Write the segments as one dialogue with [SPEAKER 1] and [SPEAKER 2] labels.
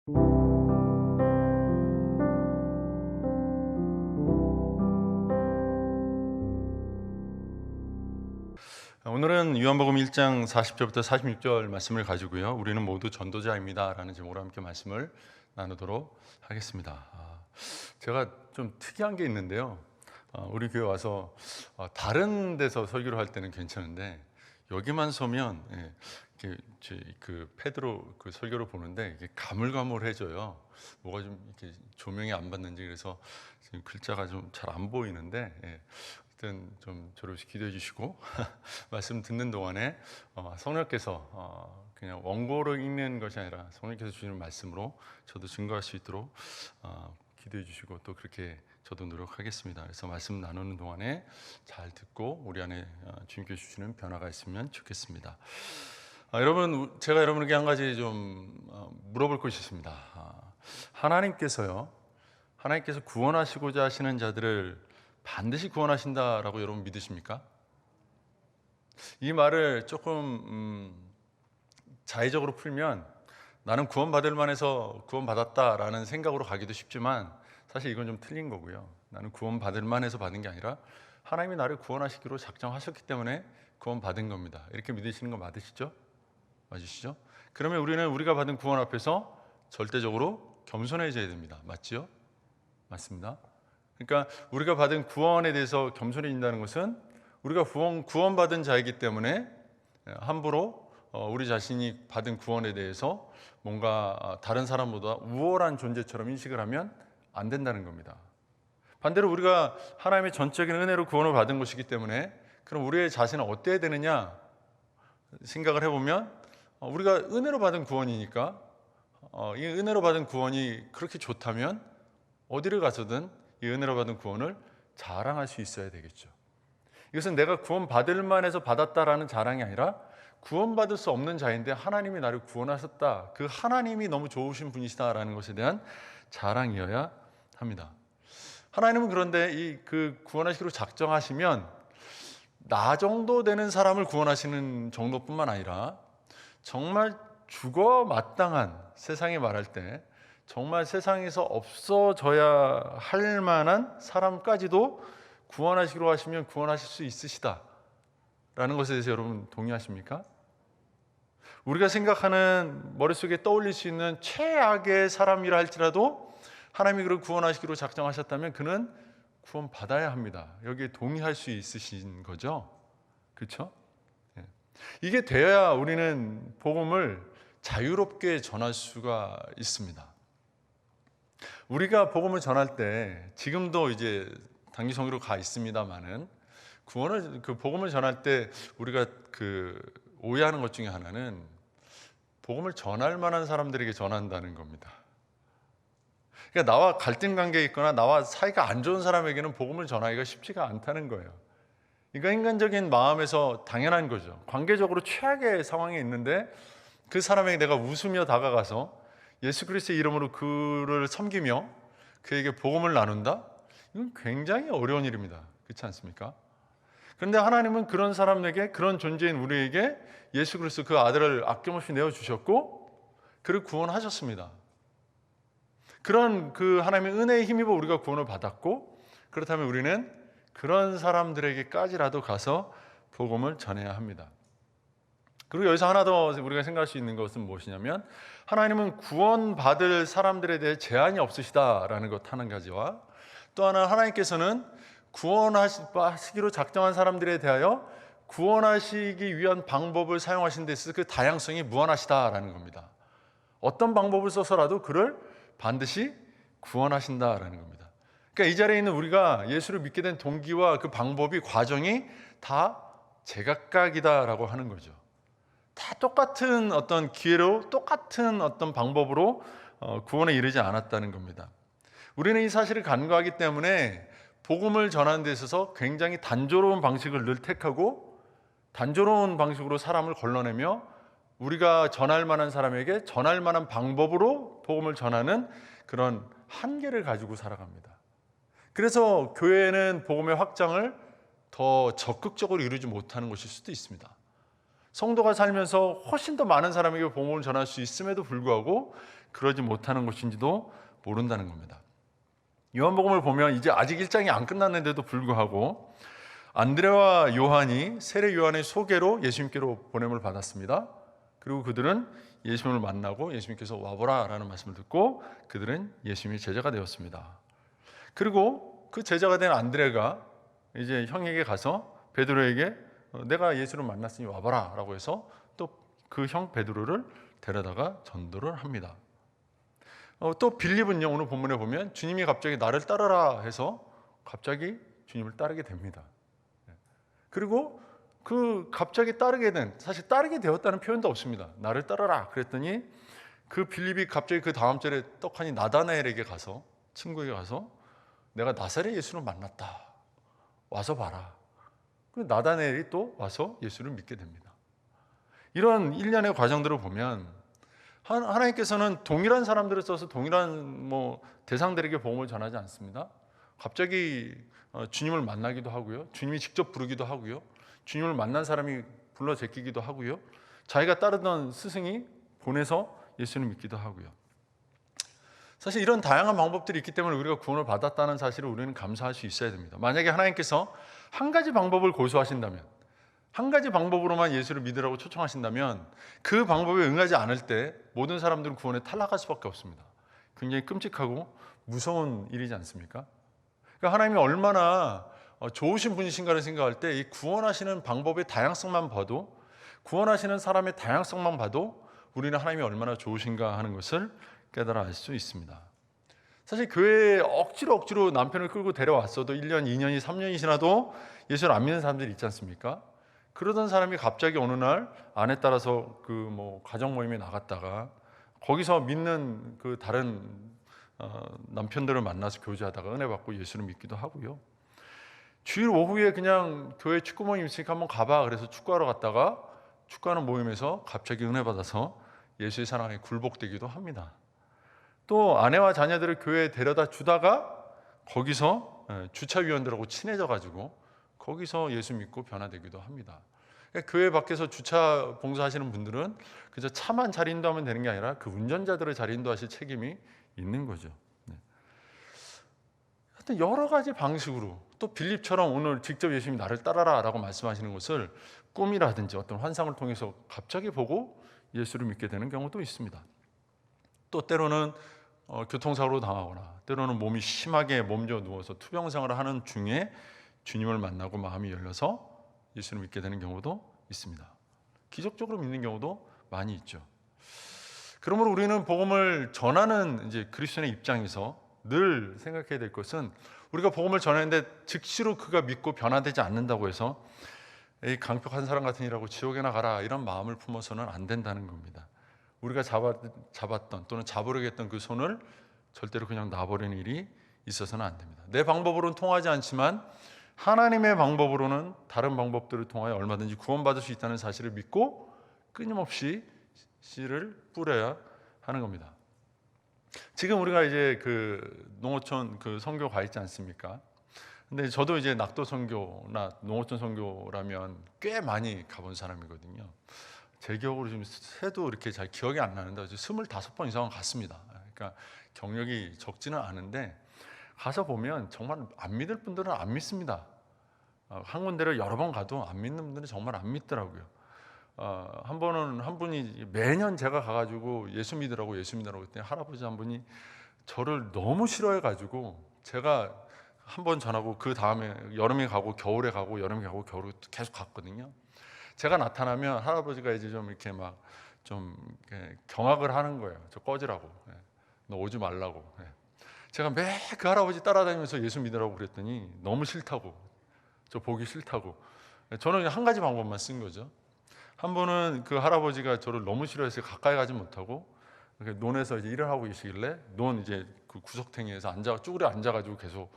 [SPEAKER 1] 오늘은 요한복음 1장 40절부터 46절 말씀을 가지고요. 우리는 모두 전도자입니다 라는 제목으로 함께 말씀을 나누도록 하겠습니다. 제가 좀 특이한 게 있는데요. 우리 교회 와서 다른 데서 설교를 할 때는 괜찮은데 여기만 서면 그 패드로 그 설교를 보는데 이게 가물가물해져요. 뭐가 좀 이렇게 조명이 안 받는지, 그래서 지금 글자가 좀 잘 안 보이는데 하여튼 좀 저를 기도해 주시고 말씀 듣는 동안에 성령께서 그냥 원고로 읽는 것이 아니라 성령께서 주시는 말씀으로 저도 증거할 수 있도록 기도해 주시고, 또 그렇게 저도 노력하겠습니다. 그래서 말씀 나누는 동안에 잘 듣고 우리 안에 주님께서 주시는 변화가 있으면 좋겠습니다. 여러분, 제가 여러분에게 한 가지 좀 물어볼 것이 있습니다. 하나님께서 구원하시고자 하시는 자들을 반드시 구원하신다라고 여러분 믿으십니까? 이 말을 조금 자의적으로 풀면 나는 구원받을 만해서 구원받았다라는 생각으로 가기도 쉽지만, 사실 이건 좀 틀린 거고요. 나는 구원받을 만해서 받은 게 아니라 하나님이 나를 구원하시기로 작정하셨기 때문에 구원받은 겁니다. 이렇게 믿으시는 거 맞으시죠? 그러면 우리는 우리가 받은 구원 앞에서 절대적으로 겸손해져야 됩니다. 맞죠? 맞습니다. 그러니까 우리가 받은 구원에 대해서 겸손해진다는 것은 우리가 구원받은 자이기 때문에 함부로 우리 자신이 받은 구원에 대해서 뭔가 다른 사람보다 우월한 존재처럼 인식을 하면 안 된다는 겁니다. 반대로 우리가 하나님의 전적인 은혜로 구원을 받은 것이기 때문에 그럼 우리의 자신은 어때야 되느냐 생각을 해보면, 우리가 은혜로 받은 구원이니까 이 은혜로 받은 구원이 그렇게 좋다면 어디를 가서든 이 은혜로 받은 구원을 자랑할 수 있어야 되겠죠. 이것은 내가 구원받을 만해서 받았다라는 자랑이 아니라 구원받을 수 없는 자인데 하나님이 나를 구원하셨다, 그 하나님이 너무 좋으신 분이시다라는 것에 대한 자랑이어야 합니다. 하나님은 그런데 그 구원하시기로 작정하시면 나 정도 되는 사람을 구원하시는 정도뿐만 아니라 정말 죽어 마땅한, 세상에 말할 때 정말 세상에서 없어져야 할 만한 사람까지도 구원하시기로 하시면 구원하실 수 있으시다라는 것에 대해서 여러분 동의하십니까? 우리가 생각하는, 머릿속에 떠올릴 수 있는 최악의 사람이라 할지라도 하나님이 그를 구원하시기로 작정하셨다면 그는 구원받아야 합니다. 여기에 동의할 수 있으신 거죠? 그렇죠? 이게 돼야 우리는 복음을 자유롭게 전할 수가 있습니다. 우리가 복음을 전할 때, 지금도 이제 단기 성교로 가 있습니다만은, 복음을 전할 때 우리가 오해하는 것 중에 하나는 복음을 전할 만한 사람들에게 전한다는 겁니다. 그러니까 나와 갈등 관계에 있거나 나와 사이가 안 좋은 사람에게는 복음을 전하기가 쉽지가 않다는 거예요. 그러니까 인간적인 마음에서 당연한 거죠. 관계적으로 최악의 상황에 있는데 그 사람에게 내가 웃으며 다가가서 예수 그리스도의 이름으로 그를 섬기며 그에게 복음을 나눈다? 이건 굉장히 어려운 일입니다. 그렇지 않습니까? 그런데 하나님은 그런 사람에게, 그런 존재인 우리에게 예수 그리스도 그 아들을 아낌없이 내어주셨고 그를 구원하셨습니다. 그런 그 하나님의 은혜에 힘입어 우리가 구원을 받았고, 그렇다면 우리는 그런 사람들에게까지라도 가서 복음을 전해야 합니다. 그리고 여기서 하나 더 우리가 생각할 수 있는 것은 무엇이냐면, 하나님은 구원받을 사람들에 대해 제한이 없으시다라는 것 하나 가지와, 또 하나 하나님께서는 구원하시기로 작정한 사람들에 대하여 구원하시기 위한 방법을 사용하신 데 있어서 그 다양성이 무한하시다라는 겁니다. 어떤 방법을 써서라도 그를 반드시 구원하신다라는 겁니다. 그러니까 이 자리에 있는 우리가 예수를 믿게 된 동기와 그 방법이, 과정이 다 제각각이다라고 하는 거죠. 다 똑같은 어떤 기회로, 똑같은 어떤 방법으로 구원에 이르지 않았다는 겁니다. 우리는 이 사실을 간과하기 때문에 복음을 전하는 데 있어서 굉장히 단조로운 방식을 늘 택하고 단조로운 방식으로 사람을 걸러내며 우리가 전할 만한 사람에게 전할 만한 방법으로 복음을 전하는 그런 한계를 가지고 살아갑니다. 그래서 교회는 복음의 확장을 더 적극적으로 이루지 못하는 것일 수도 있습니다. 성도가 살면서 훨씬 더 많은 사람에게 복음을 전할 수 있음에도 불구하고 그러지 못하는 것인지도 모른다는 겁니다. 요한복음을 보면 이제 아직 1장이 안 끝났는데도 불구하고 안드레와 요한이 세례 요한의 소개로 예수님께로 보냄을 받았습니다. 그리고 그들은 예수님을 만나고 예수님께서 와보라 라는 말씀을 듣고 그들은 예수님의 제자가 되었습니다. 그리고 그 제자가 된 안드레가 이제 형에게 가서 베드로에게 내가 예수를 만났으니 와봐라 라고 해서 또 그 형 베드로를 데려다가 전도를 합니다. 또 빌립은요, 오늘 본문에 보면 주님이 갑자기 나를 따르라 해서 갑자기 주님을 따르게 됩니다. 그리고 그 갑자기 따르게 된, 사실 따르게 되었다는 표현도 없습니다. 나를 따르라 그랬더니 그 빌립이 갑자기 그 다음 절에 떡하니 나다나엘에게 가서, 친구에게 가서 내가 나사렛 예수를 만났다, 와서 봐라. 그 나다나엘이 또 와서 예수를 믿게 됩니다. 이런 일련의 과정들을 보면 하나님께서는 동일한 사람들을 써서 동일한 대상들에게 복음을 전하지 않습니다. 갑자기 주님을 만나기도 하고요, 주님이 직접 부르기도 하고요, 주님을 만난 사람이 불러 제끼기도 하고요, 자기가 따르던 스승이 보내서 예수를 믿기도 하고요. 사실 이런 다양한 방법들이 있기 때문에 우리가 구원을 받았다는 사실을 우리는 감사할 수 있어야 됩니다. 만약에 하나님께서 한 가지 방법을 고수하신다면, 한 가지 방법으로만 예수를 믿으라고 초청하신다면 그 방법에 응하지 않을 때 모든 사람들은 구원에 탈락할 수밖에 없습니다. 굉장히 끔찍하고 무서운 일이지 않습니까? 그러니까 하나님이 얼마나 좋으신 분이신가를 생각할 때 이 구원하시는 방법의 다양성만 봐도, 구원하시는 사람의 다양성만 봐도 우리는 하나님이 얼마나 좋으신가 하는 것을 깨달아 알 수 있습니다. 사실 교회에 억지로 남편을 끌고 데려왔어도 1년, 2년이, 3년이 지나도 예수를 안 믿는 사람들이 있지 않습니까? 그러던 사람이 갑자기 어느 날 아내 따라서 가정 모임에 나갔다가 거기서 믿는 그 다른 남편들을 만나서 교제하다가 은혜 받고 예수를 믿기도 하고요. 주일 오후에 그냥 교회 축구 모임 있으니까 한번 가봐 그래서 축구하러 갔다가 축구하는 모임에서 갑자기 은혜 받아서 예수의 사랑에 굴복되기도 합니다. 또 아내와 자녀들을 교회에 데려다 주다가 거기서 주차위원들하고 친해져 가지고 거기서 예수 믿고 변화되기도 합니다. 그러니까 교회 밖에서 주차 봉사하시는 분들은 그저 차만 잘 인도하면 되는 게 아니라 그 운전자들을 잘 인도하실 책임이 있는 거죠. 하여튼 여러 가지 방식으로, 또 빌립처럼 오늘 직접 예수님이 나를 따라라 라고 말씀하시는 것을 꿈이라든지 어떤 환상을 통해서 갑자기 보고 예수를 믿게 되는 경우도 있습니다. 또 때로는 교통사고로 당하거나 때로는 몸이 심하게 몸져 누워서 투병생활을 하는 중에 주님을 만나고 마음이 열려서 예수를 믿게 되는 경우도 있습니다. 기적적으로 믿는 경우도 많이 있죠. 그러므로 우리는 복음을 전하는 이제 그리스도인의 입장에서 늘 생각해야 될 것은, 우리가 복음을 전하는데 즉시로 그가 믿고 변화되지 않는다고 해서 이 강력한 사람 같은 이라고 지옥에나 가라 이런 마음을 품어서는 안 된다는 겁니다. 우리가 잡았던 또는 잡으려고 했던 그 손을 절대로 그냥 놔버리는 일이 있어서는 안 됩니다. 내 방법으로는 통하지 않지만 하나님의 방법으로는 다른 방법들을 통하여 얼마든지 구원받을 수 있다는 사실을 믿고 끊임없이 씨를 뿌려야 하는 겁니다. 지금 우리가 이제 그 농어촌 그 선교 가 있지 않습니까? 근데 저도 이제 낙도 선교나 농어촌 선교라면 꽤 많이 가본 사람이거든요. 제 기억으로 지금 새도 이렇게 잘 기억이 안 나는데 25번 이상은 갔습니다. 그러니까 경력이 적지는 않은데 가서 보면 정말 안 믿을 분들은 안 믿습니다. 한 군데를 여러 번 가도 안 믿는 분들은 정말 안 믿더라고요. 한 분이 매년 제가 가가지고 예수 믿으라고 했더니 할아버지 한 분이 저를 너무 싫어해가지고 제가 한 번 전하고 그 다음에 여름에 가고 겨울에 가고 여름에 가고 겨울에 계속 갔거든요. 제가 나타나면 할아버지가 이제 좀 이렇게 막 좀 경악을 하는 거예요. 저 꺼지라고, 너 오지 말라고. 제가 매 그 할아버지 따라다니면서 예수 믿으라고 그랬더니 너무 싫다고, 저 보기 싫다고. 저는 한 가지 방법만 쓴 거죠. 한 번은 그 할아버지가 저를 너무 싫어해서 가까이 가지 못하고 논에서 이제 일을 하고 계시길래 논 이제 그 구석탱이에서 쭈그려 앉아가지고 계속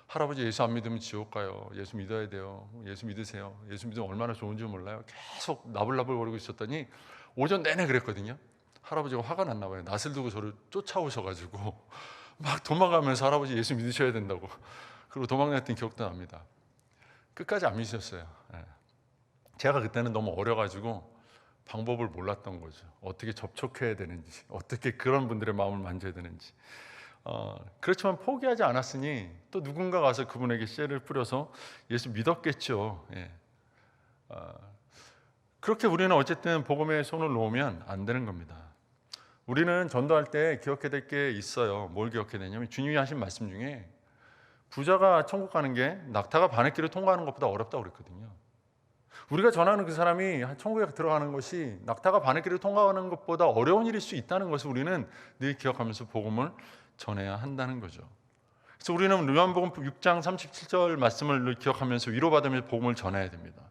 [SPEAKER 1] 할아버지 예수 안 믿으면 지옥 가요. 예수 믿어야 돼요. 예수 믿으세요. 예수 믿으면 얼마나 좋은지 몰라요. 계속 나불나불 거리고 있었더니 오전 내내 그랬거든요. 할아버지가 화가 났나 봐요. 낯을 두고 저를 쫓아오셔가지고 막 도망가면서 할아버지 예수 믿으셔야 된다고. 그리고 도망갔던 기억도 납니다. 끝까지 안 믿으셨어요. 제가 그때는 너무 어려가지고 방법을 몰랐던 거죠. 어떻게 접촉해야 되는지, 어떻게 그런 분들의 마음을 만져야 되는지. 그렇지만 포기하지 않았으니 또 누군가 가서 그분에게 씨를 뿌려서 예수 믿었겠죠. 예. 그렇게 우리는 어쨌든 복음에 손을 놓으면 안 되는 겁니다. 우리는 전도할 때 기억해야 될 게 있어요. 뭘 기억해야 되냐면 주님이 하신 말씀 중에 부자가 천국 가는 게 낙타가 바늘길을 통과하는 것보다 어렵다고 그랬거든요. 우리가 전하는 그 사람이 천국에 들어가는 것이 낙타가 바늘길을 통과하는 것보다 어려운 일일 수 있다는 것을 우리는 늘 기억하면서 복음을 전해야 한다는 거죠. 그래서 우리는 요한복음 6장 37절 말씀을 늘 기억하면서 위로받으면서 복음을 전해야 됩니다.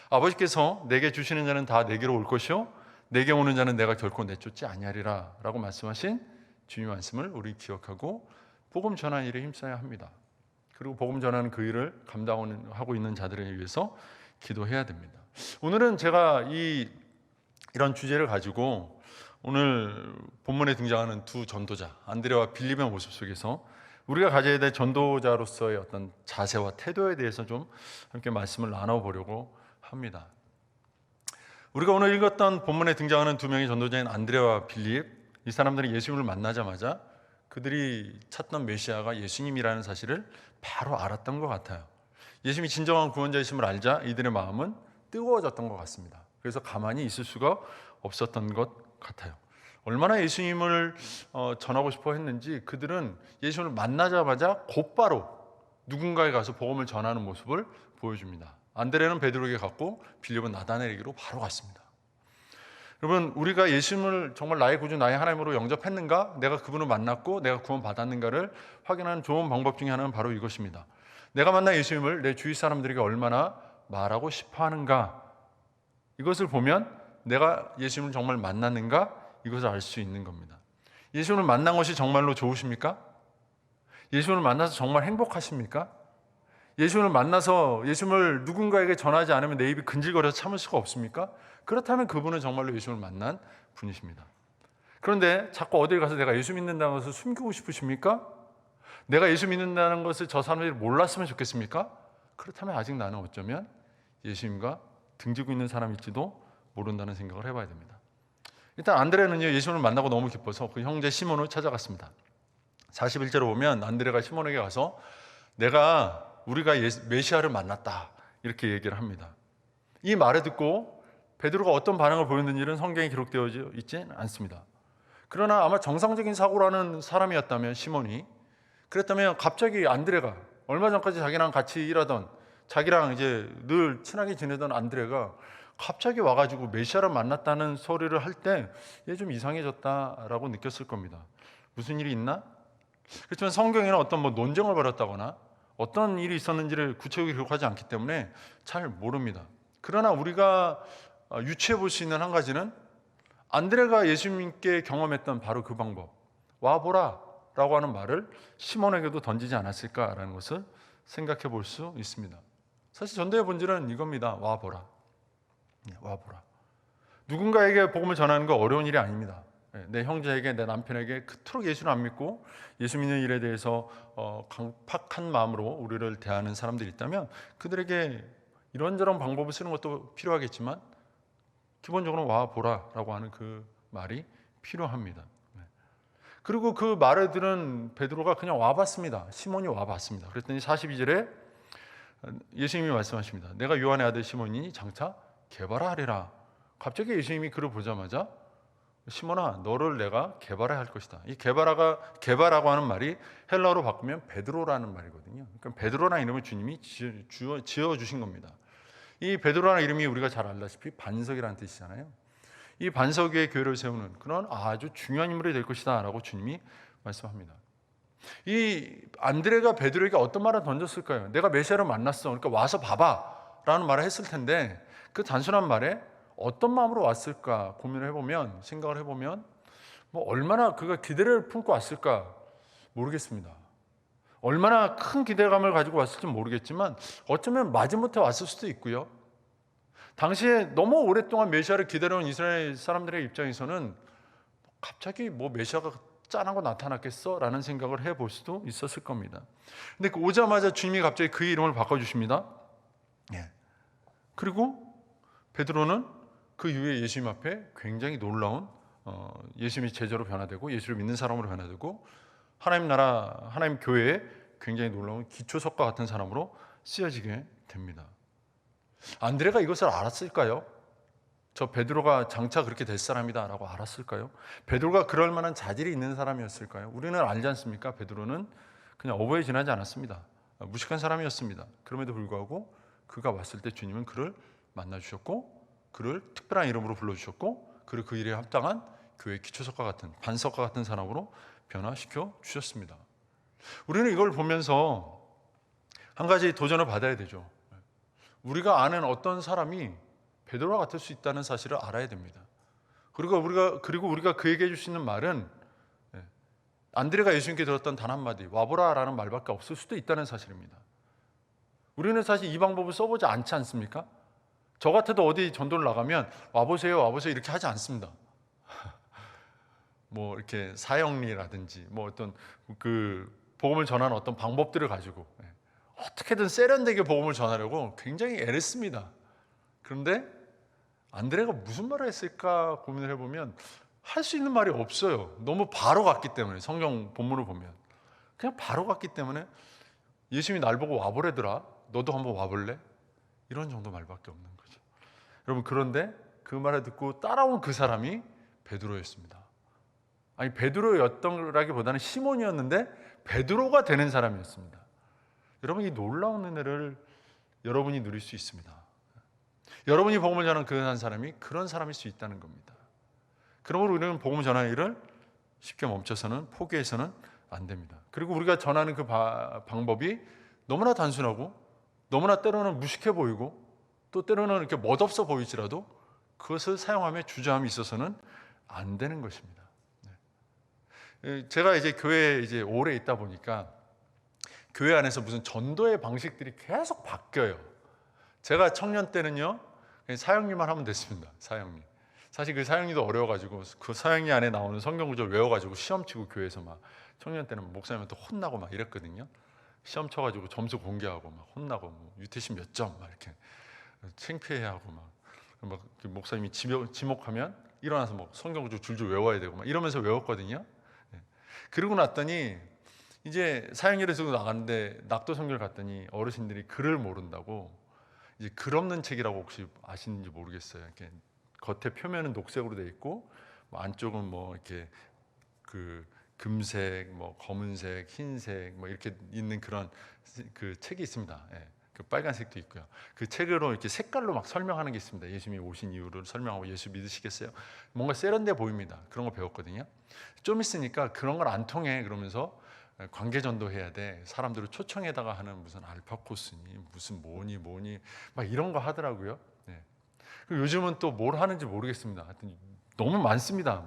[SPEAKER 1] 아버지께서 내게 주시는 자는 다 내게로 올 것이요 내게 오는 자는 내가 결코 내쫓지 아니하리라 라고 말씀하신 주님의 말씀을 우리 기억하고 복음 전하는 일에 힘써야 합니다. 그리고 복음 전하는 그 일을 감당하고 있는 자들에 위해서 기도해야 됩니다. 오늘은 제가 이런 주제를 가지고 오늘 본문에 등장하는 두 전도자 안드레와 빌립의 모습 속에서 우리가 가져야 될 전도자로서의 어떤 자세와 태도에 대해서 좀 함께 말씀을 나눠보려고 합니다. 우리가 오늘 읽었던 본문에 등장하는 두 명의 전도자인 안드레와 빌립, 이 사람들이 예수님을 만나자마자 그들이 찾던 메시아가 예수님이라는 사실을 바로 알았던 것 같아요. 예수님이 진정한 구원자이심을 알자 이들의 마음은 뜨거워졌던 것 같습니다. 그래서 가만히 있을 수가 없었던 것 같아요. 얼마나 예수님을 전하고 싶어 했는지 그들은 예수님을 만나자마자 곧바로 누군가에 가서 복음을 전하는 모습을 보여줍니다. 안드레는 베드로에게 갔고 빌립은 나다나엘에게로 바로 갔습니다. 여러분, 우리가 예수님을 정말 나의 구주, 나의 하나님으로 영접했는가, 내가 그분을 만났고 내가 구원받았는가를 확인하는 좋은 방법 중에 하나는 바로 이것입니다. 내가 만난 예수님을 내 주위 사람들에게 얼마나 말하고 싶어 하는가, 이것을 보면 내가 예수님을 정말 만났는가 이것을 알 수 있는 겁니다. 예수님을 만난 것이 정말로 좋으십니까? 예수님을 만나서 정말 행복하십니까? 예수님을 만나서 예수님을 누군가에게 전하지 않으면 내 입이 근질거려서 참을 수가 없습니까? 그렇다면 그분은 정말로 예수님을 만난 분이십니다. 그런데 자꾸 어딜 가서 내가 예수 믿는다는 것을 숨기고 싶으십니까? 내가 예수 믿는다는 것을 저 사람들이 몰랐으면 좋겠습니까? 그렇다면 아직 나는 어쩌면 예수님과 등지고 있는 사람일지도 모른다는 생각을 해봐야 됩니다. 일단 안드레는요, 예수님을 만나고 너무 기뻐서 그 형제 시몬을 찾아갔습니다. 41절을 보면 안드레가 시몬에게 가서 우리가 메시아를 만났다 이렇게 얘기를 합니다. 이 말을 듣고 베드로가 어떤 반응을 보였는지는 성경에 기록되어 있지 않습니다. 그러나 아마 정상적인 사고라는 사람이었다면 시몬이, 그랬다면 갑자기 안드레가 얼마 전까지 자기랑 같이 일하던, 자기랑 이제 늘 친하게 지내던 안드레가 갑자기 와가지고 메시아를 만났다는 소리를 할 때 얘 좀 이상해졌다라고 느꼈을 겁니다. 무슨 일이 있나? 그렇지만 성경에는 어떤 논쟁을 벌였다거나 어떤 일이 있었는지를 구체적으로 기록하지 않기 때문에 잘 모릅니다. 그러나 우리가 유추해 볼 수 있는 한 가지는 안드레가 예수님께 경험했던 바로 그 방법, 와보라 라고 하는 말을 시몬에게도 던지지 않았을까라는 것을 생각해 볼 수 있습니다. 사실 전도의 본질은 이겁니다. 와보라. 와보라. 누군가에게 복음을 전하는 거 어려운 일이 아닙니다. 내 형제에게, 내 남편에게 그토록 예수를 안 믿고 예수 믿는 일에 대해서 강팍한 마음으로 우리를 대하는 사람들이 있다면 그들에게 이런저런 방법을 쓰는 것도 필요하겠지만 기본적으로 와보라 라고 하는 그 말이 필요합니다. 그리고 그 말을 들은 베드로가 그냥 와봤습니다. 시몬이 와봤습니다. 그랬더니 42절에 예수님이 말씀하십니다. 내가 요한의 아들 시몬이니 장차 게바라하리라. 갑자기 예수님이 그를 보자마자 시몬아, 너를 내가 게바라 할 것이다. 이 게바라고 하는 말이 헬라어로 바꾸면 베드로라는 말이거든요. 그러니까 베드로라는 이름을 주님이 지어주신 겁니다. 이 베드로라는 이름이 우리가 잘 알다시피 반석이라는 뜻이잖아요. 이 반석 위에 교회를 세우는 그런 아주 중요한 인물이 될 것이다 라고 주님이 말씀합니다. 이 안드레가 베드로에게 어떤 말을 던졌을까요? 내가 메시아를 만났어, 그러니까 와서 봐봐 라는 말을 했을 텐데 그 단순한 말에 어떤 마음으로 왔을까 고민을 해보면, 생각을 해보면 얼마나 그가 기대를 품고 왔을까 모르겠습니다. 얼마나 큰 기대감을 가지고 왔을지 모르겠지만 어쩌면 마지못해 왔을 수도 있고요. 당시에 너무 오랫동안 메시아를 기다려온 이스라엘 사람들의 입장에서는 갑자기 메시아가 짠하고 나타났겠어? 라는 생각을 해볼 수도 있었을 겁니다. 근데 오자마자 주님이 갑자기 그의 이름을 바꿔주십니다. 그리고 베드로는 그 이후에 예수님 앞에 굉장히 놀라운 예수님이 제자로 변화되고 예수를 믿는 사람으로 변화되고 하나님 나라, 하나님 교회에 굉장히 놀라운 기초석과 같은 사람으로 쓰여지게 됩니다. 안드레가 이것을 알았을까요? 저 베드로가 장차 그렇게 될 사람이다 라고 알았을까요? 베드로가 그럴 만한 자질이 있는 사람이었을까요? 우리는 알지 않습니까? 베드로는 그냥 어부에 지나지 않았습니다. 무식한 사람이었습니다. 그럼에도 불구하고 그가 왔을 때 주님은 그를 만나주셨고 그를 특별한 이름으로 불러주셨고 그를 그 일에 합당한 교회 기초석과 같은 반석과 같은 사람으로 변화시켜 주셨습니다. 우리는 이걸 보면서 한 가지 도전을 받아야 되죠. 우리가 아는 어떤 사람이 베드로와 같을 수 있다는 사실을 알아야 됩니다. 그리고 우리가 그에게 해줄 수 있는 말은 안드레가 예수님께 들었던 단 한마디 와보라라는 말밖에 없을 수도 있다는 사실입니다. 우리는 사실 이 방법을 써보지 않지 않습니까? 저 같아도 어디 전도를 나가면 와보세요 이렇게 하지 않습니다. 뭐 이렇게 사형리라든지 뭐 어떤 그 복음을 전하는 어떤 방법들을 가지고 어떻게든 세련되게 복음을 전하려고 굉장히 애를 씁니다. 그런데 안드레가 무슨 말을 했을까 고민을 해보면 할 수 있는 말이 없어요. 너무 바로 갔기 때문에. 성경 본문을 보면 그냥 바로 갔기 때문에 예수님이 날 보고 와보래더라, 너도 한번 와볼래? 이런 정도 말밖에 없는 거죠. 여러분, 그런데 그 말을 듣고 따라온 그 사람이 베드로였습니다. 아니, 베드로였던라기보다는 시몬이었는데 베드로가 되는 사람이었습니다. 여러분, 이 놀라운 은혜를 여러분이 누릴 수 있습니다. 여러분이 복음을 전하는 그 한 사람이 그런 사람일 수 있다는 겁니다. 그러므로 우리는 복음을 전하는 일을 쉽게 멈춰서는 포기해서는 안 됩니다. 그리고 우리가 전하는 그 방법이 너무나 단순하고 너무나 때로는 무식해 보이고 또 때로는 이렇게 멋없어 보일지라도 그것을 사용하며 주저함이 있어서는 안 되는 것입니다. 제가 이제 교회에 이제 오래 있다 보니까 교회 안에서 무슨 전도의 방식들이 계속 바뀌어요. 제가 청년 때는요, 사형리만 하면 됐습니다. 사형리. 사실 그 사형리도 어려워가지고 그 사형리 안에 나오는 성경 구절 외워가지고 시험 치고 교회에서 막 청년 때는 목사님한테 혼나고 막 이랬거든요. 시험 쳐가지고 점수 공개하고 막 혼나고 뭐 유태신 몇 점 막 이렇게 창피해하고 막 목사님이 지목하면 일어나서 막 성경 구절 줄줄 외워야 되고 막 이러면서 외웠거든요. 그러고 났더니 이제 사형리를 쓰고 나갔는데 낙도 성결 갔더니 어르신들이 글을 모른다고 이제 글 없는 책이라고 혹시 아시는지 모르겠어요. 이렇게 겉에 표면은 녹색으로 돼 있고 뭐 안쪽은 뭐 이렇게 그 금색, 뭐 검은색, 흰색 뭐 이렇게 있는 그런 그 책이 있습니다. 예. 그 빨간색도 있고요. 그 책으로 이렇게 색깔로 막 설명하는 게 있습니다. 예수님이 오신 이유를 설명하고 예수 믿으시겠어요? 뭔가 세련돼 보입니다. 그런 거 배웠거든요. 좀 있으니까 그런 걸 안 통해 그러면서 관계전도 해야 돼. 사람들을 초청에다가 하는 무슨 알파코스니 무슨 뭐니 막 이런 거 하더라고요. 네. 그리고 요즘은 또 뭘 하는지 모르겠습니다. 하여튼 너무 많습니다.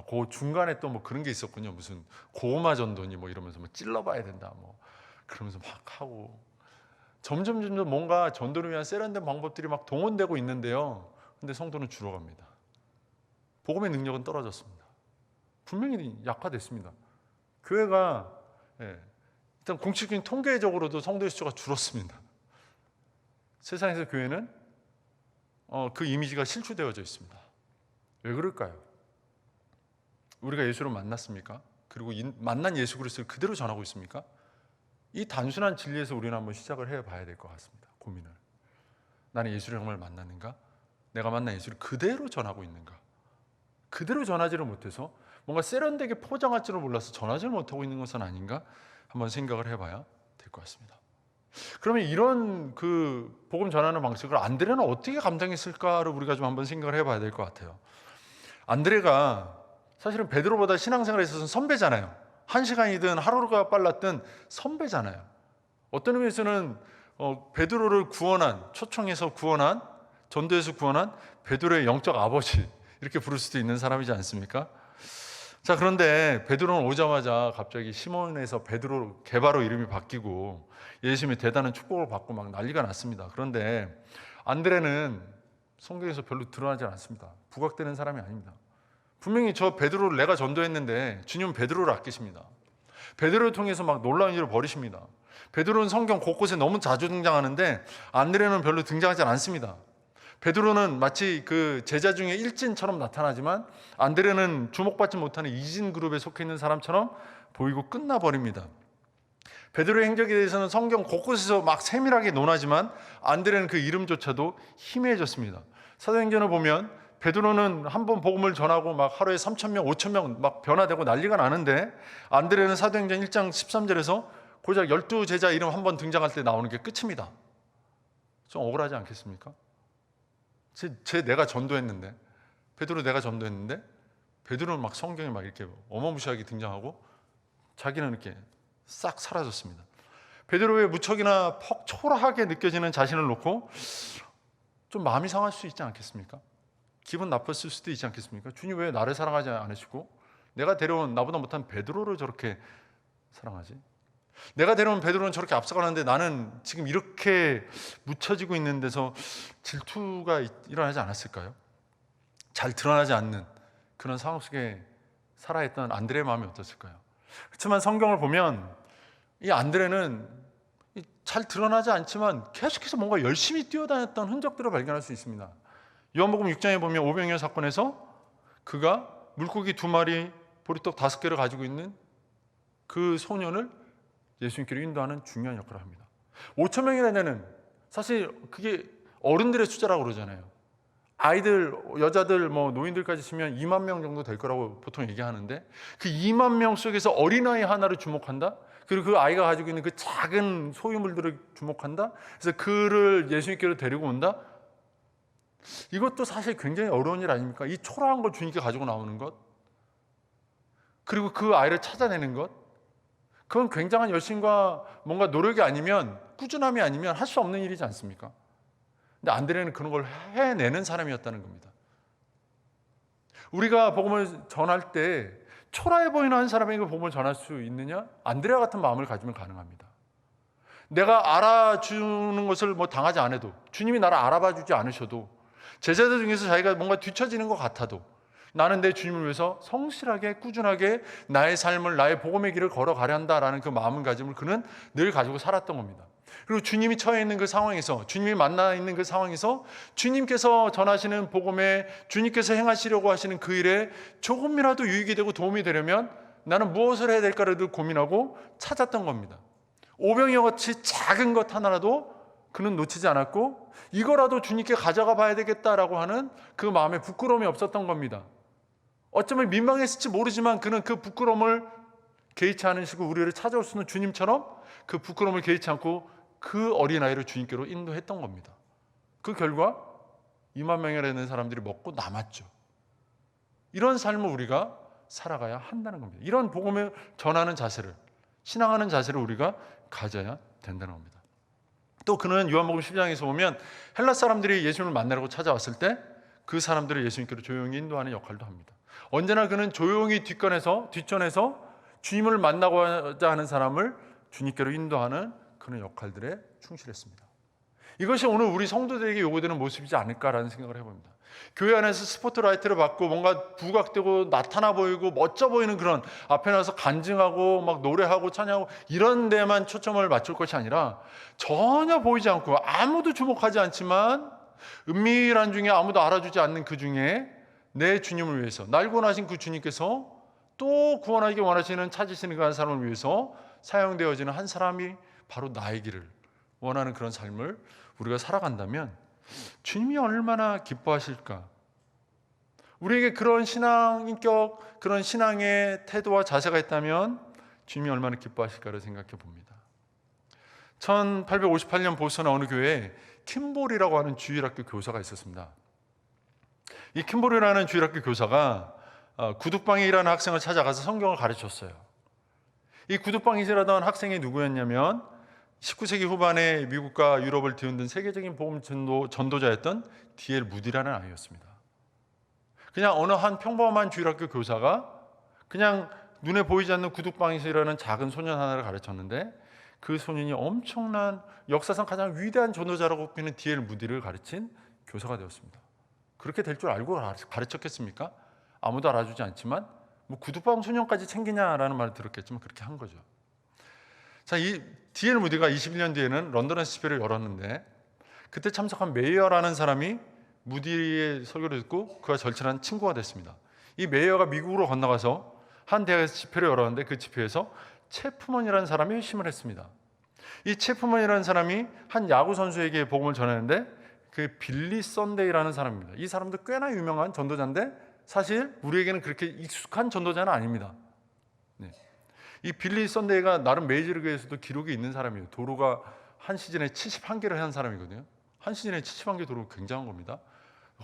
[SPEAKER 1] 그 중간에 또 뭐 그런 게 있었군요. 무슨 고구마 전도니 뭐 이러면서 뭐 찔러봐야 된다. 뭐 그러면서 막 하고 점점 뭔가 전도를 위한 세련된 방법들이 막 동원되고 있는데요. 근데 성도는 줄어갑니다. 복음의 능력은 떨어졌습니다. 분명히 약화됐습니다. 교회가 일단 공식적인 통계적으로도 성도의 수가 줄었습니다. 세상에서 교회는 그 이미지가 실추되어져 있습니다. 왜 그럴까요? 우리가 예수를 만났습니까? 그리고 만난 예수 그리스도를 그대로 전하고 있습니까? 이 단순한 진리에서 우리는 한번 시작을 해봐야 될 것 같습니다. 고민을. 나는 예수를 정말 만났는가? 내가 만난 예수를 그대로 전하고 있는가? 그대로 전하지를 못해서 뭔가 세련되게 포장할 줄을 몰라서 전하지를 못하고 있는 것은 아닌가? 한번 생각을 해봐야 될 것 같습니다. 그러면 이런 그 복음 전하는 방식을 안드레는 어떻게 감당했을까를 우리가 좀 한번 생각을 해봐야 될 것 같아요. 안드레가 사실은 베드로보다 신앙생활에 있어서는 선배잖아요. 1시간이든 하루가 빨랐든 선배잖아요. 어떤 의미에서는 베드로를 구원한, 초청해서 구원한, 전도해서 구원한 베드로의 영적 아버지 이렇게 부를 수도 있는 사람이지 않습니까? 자, 그런데 베드로는 오자마자 갑자기 시몬에서 베드로 개바로 이름이 바뀌고 예수님의 대단한 축복을 받고 막 난리가 났습니다. 그런데 안드레는 성경에서 별로 드러나지 않습니다. 부각되는 사람이 아닙니다. 분명히 저 베드로를 내가 전도했는데 주님은 베드로를 아끼십니다. 베드로를 통해서 막 놀라운 일을 벌이십니다. 베드로는 성경 곳곳에 너무 자주 등장하는데 안드레는 별로 등장하지 않습니다. 베드로는 마치 그 제자 중에 일진처럼 나타나지만 안드레는 주목받지 못하는 이진 그룹에 속해 있는 사람처럼 보이고 끝나버립니다. 베드로의 행적에 대해서는 성경 곳곳에서 막 세밀하게 논하지만 안드레는 그 이름조차도 희미해졌습니다. 사도행전을 보면 베드로는 한 번 복음을 전하고 막 하루에 3,000명, 5,000명 막 변화되고 난리가 나는데 안드레는 사도행전 1장 13절에서 고작 12제자 이름 한 번 등장할 때 나오는 게 끝입니다. 좀 억울하지 않겠습니까? 내가 전도했는데, 베드로 내가 전도했는데 베드로는 막 성경에 막 이렇게 어마무시하게 등장하고 자기는 이렇게 싹 사라졌습니다. 베드로의 무척이나 퍽 초라하게 느껴지는 자신을 놓고 좀 마음이 상할 수 있지 않겠습니까? 기분 나빴을 수도 있지 않겠습니까? 주님 왜 나를 사랑하지 않으시고 내가 데려온 나보다 못한 베드로를 저렇게 사랑하지? 내가 데려온 베드로는 저렇게 앞서가는데 나는 지금 이렇게 묻혀지고 있는 데서 질투가 일어나지 않았을까요? 잘 드러나지 않는 그런 상황 속에 살아있던 안드레의 마음이 어땠을까요? 그렇지만 성경을 보면 이 안드레는 잘 드러나지 않지만 계속해서 뭔가 열심히 뛰어다녔던 흔적들을 발견할 수 있습니다. 요한복음 6장에 보면 오병이어 사건에서 그가 물고기 2마리, 보리떡 5개를 가지고 있는 그 소년을 예수님께로 인도하는 중요한 역할을 합니다. 5,000명이나 되는, 사실 그게 어른들의 숫자라고 그러잖아요. 아이들, 여자들, 노인들까지 치면 2만 명 정도 될 거라고 보통 얘기하는데 그 2만 명 속에서 어린아이 하나를 주목한다? 그리고 그 아이가 가지고 있는 그 작은 소유물들을 주목한다? 그래서 그를 예수님께로 데리고 온다? 이것도 사실 굉장히 어려운 일 아닙니까? 이 초라한 걸 주님께 가지고 나오는 것, 그리고 그 아이를 찾아내는 것, 그건 굉장한 열심과 뭔가 노력이 아니면, 꾸준함이 아니면 할 수 없는 일이지 않습니까? 근데 안드레는 그런 걸 해내는 사람이었다는 겁니다. 우리가 복음을 전할 때 초라해 보이는 한 사람에게 복음을 전할 수 있느냐? 안드레와 같은 마음을 가지면 가능합니다. 내가 알아주는 것을 당하지 않아도, 주님이 나를 알아봐 주지 않으셔도, 제자들 중에서 자기가 뭔가 뒤처지는 것 같아도 나는 내 주님을 위해서 성실하게 꾸준하게 나의 삶을, 나의 복음의 길을 걸어가려 한다라는 그 마음가짐을 그는 늘 가지고 살았던 겁니다. 그리고 주님이 처해 있는 그 상황에서, 주님이 만나 있는 그 상황에서 주님께서 전하시는 복음에, 주님께서 행하시려고 하시는 그 일에 조금이라도 유익이 되고 도움이 되려면 나는 무엇을 해야 될까를 늘 고민하고 찾았던 겁니다. 오병이어 같이 작은 것 하나라도 그는 놓치지 않았고 이거라도 주님께 가져가 봐야 되겠다라고 하는 그 마음에 부끄러움이 없었던 겁니다. 어쩌면 민망했을지 모르지만 그는 그 부끄러움을 개의치 않으시고 우리를 찾아오시는 주님처럼 그 부끄러움을 개의치 않고 그 어린아이를 주님께로 인도했던 겁니다. 그 결과 2만 명이나 되는 사람들이 먹고 남았죠. 이런 삶을 우리가 살아가야 한다는 겁니다. 이런 복음을 전하는 자세를, 신앙하는 자세를 우리가 가져야 된다는 겁니다. 또 그는 요한복음 10장에서 보면 헬라 사람들이 예수님을 만나려고 찾아왔을 때 그 사람들을 예수님께로 조용히 인도하는 역할도 합니다. 언제나 그는 조용히 뒷전에서 주님을 만나고자 하는 사람을 주님께로 인도하는 그런 역할들에 충실했습니다. 이것이 오늘 우리 성도들에게 요구되는 모습이지 않을까라는 생각을 해봅니다. 교회 안에서 스포트라이트를 받고 뭔가 부각되고 나타나 보이고 멋져 보이는 그런, 앞에 나서 간증하고 막 노래하고 찬양하고 이런 데만 초점을 맞출 것이 아니라 전혀 보이지 않고 아무도 주목하지 않지만 은밀한 중에 아무도 알아주지 않는 그 중에 내 주님을 위해서, 날 구원하신 그 주님께서 또 구원하기 원하시는, 찾으시는 그 한 사람을 위해서 사용되어지는 한 사람이 바로 나의 길을 원하는 그런 삶을 우리가 살아간다면 주님이 얼마나 기뻐하실까? 우리에게 그런 신앙 인격, 그런 신앙의 태도와 자세가 있다면 주님이 얼마나 기뻐하실까를 생각해 봅니다. 1858년 보스턴 어느 교회에 킴볼이라고 하는 주일학교 교사가 있었습니다. 이 킴볼이라는 주일학교 교사가 구두방에 일하는 학생을 찾아가서 성경을 가르쳤어요. 이 구두방에 일하던 학생이 누구였냐면 19세기 후반에 미국과 유럽을 뒤흔든 세계적인 복음 전도자였던 D.L. 무디라는 아이였습니다. 그냥 어느 한 평범한 주일학교 교사가 그냥 눈에 보이지 않는 구두방에서 일하는 작은 소년 하나를 가르쳤는데 그 소년이 엄청난, 역사상 가장 위대한 전도자라고 꼽히는 D.L. 무디를 가르친 교사가 되었습니다. 그렇게 될 줄 알고 가르쳤겠습니까? 아무도 알아주지 않지만 구두방 소년까지 챙기냐라는 말을 들었겠지만 그렇게 한 거죠. 자, 이 D.L. 무디가 21년 뒤에는 런던에서 집회를 열었는데 그때 참석한 메이어라는 사람이 무디의 설교를 듣고 그와 절친한 친구가 됐습니다. 이 메이어가 미국으로 건너가서 한 대학에서 집회를 열었는데 그 집회에서 체프먼이라는 사람이 회심을 했습니다. 이 체프먼이라는 사람이 한 야구 선수에게 복음을 전했는데 그 빌리 썬데이라는 사람입니다. 이 사람도 꽤나 유명한 전도자인데 사실 우리에게는 그렇게 익숙한 전도자는 아닙니다. 네. 이 빌리 썬데이가 나름 메이저리그에서도 기록이 있는 사람이에요. 도루가 한 시즌에 71개를 한 사람이거든요. 한 시즌에 71개 도루 굉장한 겁니다.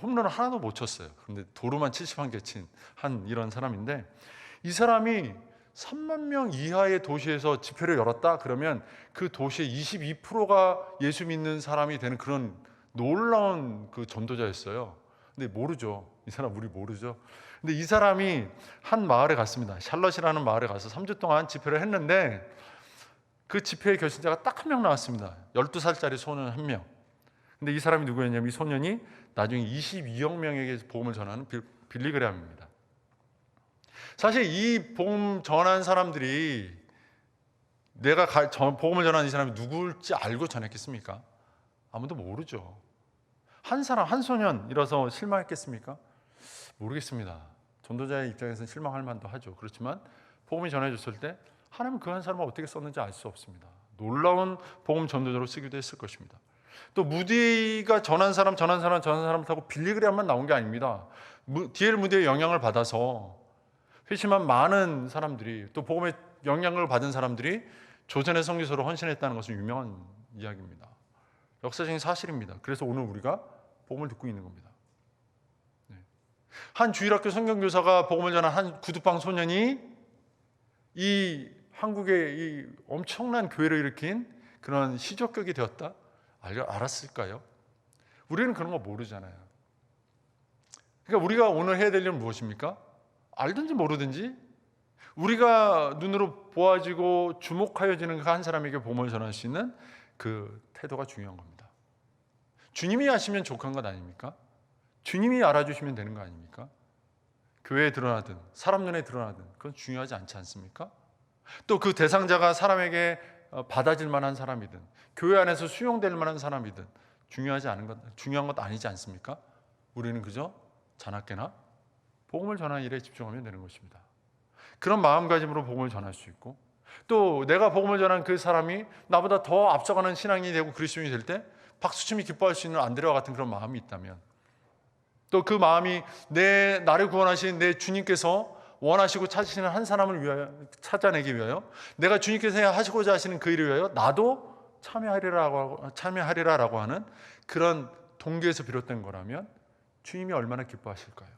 [SPEAKER 1] 홈런을 하나도 못 쳤어요. 그런데 도루만 71개 친 한 이런 사람인데 이 사람이 3만 명 이하의 도시에서 집회를 열었다 그러면 그 도시의 22%가 예수 믿는 사람이 되는 그런 놀라운 그 전도자였어요. 근데 모르죠. 이 사람 우리 모르죠. 근데 이 사람이 한 마을에 갔습니다. 샬럿이라는 마을에 가서 3주 동안 집회를 했는데 그 집회의 결신자가 딱 한 명 나왔습니다. 12살짜리 소년 한 명. 근데 이 사람이 누구였냐면 이 소년이 나중에 22억 명에게 복음을 전하는 빌리 그레함입니다. 사실 이 복음 전한 사람들이 내가 복음을 전하는 이 사람이 누구일지 알고 전했겠습니까? 아무도 모르죠. 한 사람, 한 소년이라서 실망했겠습니까? 모르겠습니다. 전도자의 입장에서는 실망할 만도 하죠. 그렇지만 복음이 전해졌을 때 하나님은 그 한 사람을 어떻게 썼는지 알 수 없습니다. 놀라운 복음 전도자로 쓰기도 했을 것입니다. 또 무디가 전한 사람 타고 빌리 그레함만 나온 게 아닙니다. D.L. 무디의 영향을 받아서 회심한 많은 사람들이 또 복음의 영향을 받은 사람들이 조선의 선교사로 헌신했다는 것은 유명한 이야기입니다. 역사적인 사실입니다. 그래서 오늘 우리가 복음을 듣고 있는 겁니다. 한 주일학교 성경교사가 복음을 전한 한 구두방 소년이 이 한국의 이 엄청난 교회를 일으킨 그런 시조격이 되었다? 알았을까요? 우리는 그런 거 모르잖아요. 그러니까 우리가 오늘 해야 될 일은 무엇입니까? 알든지 모르든지 우리가 눈으로 보아지고 주목하여지는 그 한 사람에게 복음을 전할 수 있는 그 태도가 중요한 겁니다. 주님이 아시면 족한 것 아닙니까? 주님이 알아주시면 되는 거 아닙니까? 교회에 드러나든 사람 눈에 드러나든 그건 중요하지 않지 않습니까? 또 그 대상자가 사람에게 받아질 만한 사람이든 교회 안에서 수용될 만한 사람이든 중요한 것 아니지 않습니까? 우리는 그저 자나깨나 복음을 전하는 일에 집중하면 되는 것입니다. 그런 마음가짐으로 복음을 전할 수 있고 또 내가 복음을 전한 그 사람이 나보다 더 앞서가는 신앙이 되고 그리스도인이 될 때 박수침이 기뻐할 수 있는 안드레와 같은 그런 마음이 있다면 또 그 마음이 나를 구원하신 내 주님께서 원하시고 찾으시는 한 사람을 위하여 찾아내기 위하여 내가 주님께서 하시고자 하시는 그 일을 위하여 나도 참여하리라라고 하는 그런 동기에서 비롯된 거라면 주님이 얼마나 기뻐하실까요?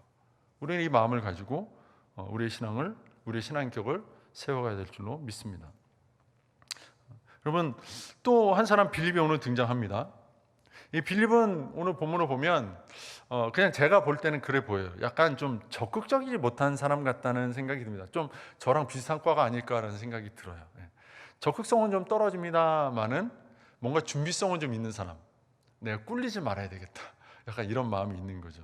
[SPEAKER 1] 우리는 이 마음을 가지고 우리의 신앙격을 세워가야 될 줄로 믿습니다. 여러분 또 한 사람 빌립이 오늘 등장합니다. 이 빌립은 오늘 본문을 보면 그냥 제가 볼 때는 그래 보여요. 약간 좀 적극적이지 못한 사람 같다는 생각이 듭니다. 좀 저랑 비슷한 과가 아닐까라는 생각이 들어요. 적극성은 좀 떨어집니다만은 뭔가 준비성은 좀 있는 사람. 내가 꿀리지 말아야 되겠다. 약간 이런 마음이 있는 거죠.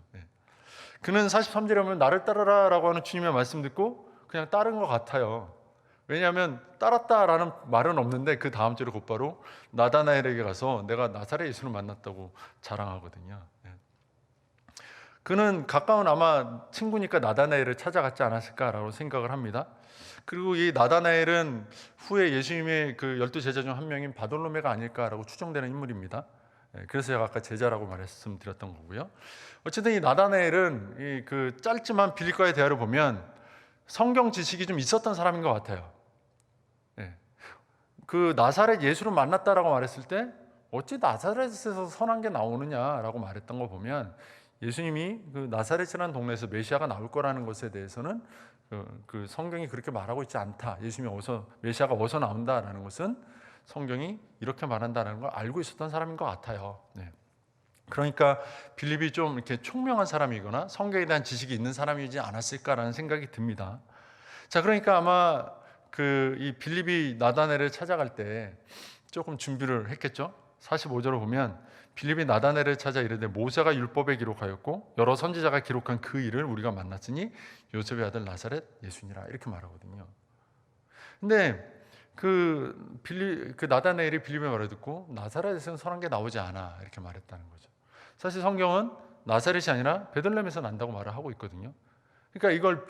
[SPEAKER 1] 그는 43절에 보면 나를 따르라 라고 하는 주님의 말씀 듣고 그냥 따른 것 같아요. 왜냐하면 따랐다라는 말은 없는데 그 다음 절에 곧바로 나다나엘에게 가서 내가 나사렛 예수를 만났다고 자랑하거든요. 그는 가까운 아마 친구니까 나다나엘을 찾아갔지 않았을까라고 생각을 합니다. 그리고 이 나다나엘은 후에 예수님의 그 12제자 중 한 명인 바돌로메가 아닐까라고 추정되는 인물입니다. 그래서 제가 아까 제자라고 말씀드렸던 거고요. 어쨌든 이 나다나엘은 그 짧지만 빌립과의 대화를 보면 성경 지식이 좀 있었던 사람인 것 같아요. 그 나사렛 예수를 만났다라고 말했을 때 어찌 나사렛에서 선한 게 나오느냐라고 말했던 거 보면 예수님이 그 나사렛이라는 동네에서 메시아가 나올 거라는 것에 대해서는 그 성경이 그렇게 말하고 있지 않다. 메시아가 어디서 나온다라는 것은 성경이 이렇게 말한다는 걸 알고 있었던 사람인 것 같아요. 그러니까 빌립이 좀 이렇게 총명한 사람이거나 성경에 대한 지식이 있는 사람이지 않았을까라는 생각이 듭니다. 자, 그러니까 아마 이 빌립이 나다나엘을 찾아갈 때 조금 준비를 했겠죠. 45절을 보면 빌립이 나다나엘을 찾아 이르되 모세가 율법에 기록하였고 여러 선지자가 기록한 그 일을 우리가 만났으니 요셉의 아들 나사렛 예수니라 이렇게 말하거든요. 근데 그 나다나엘이 빌립의 말을 듣고 나사렛에서는 선한 게 나오지 않아 이렇게 말했다는 거죠. 사실 성경은 나사렛이 아니라 베들레헴에서 난다고 말을 하고 있거든요. 그러니까 이걸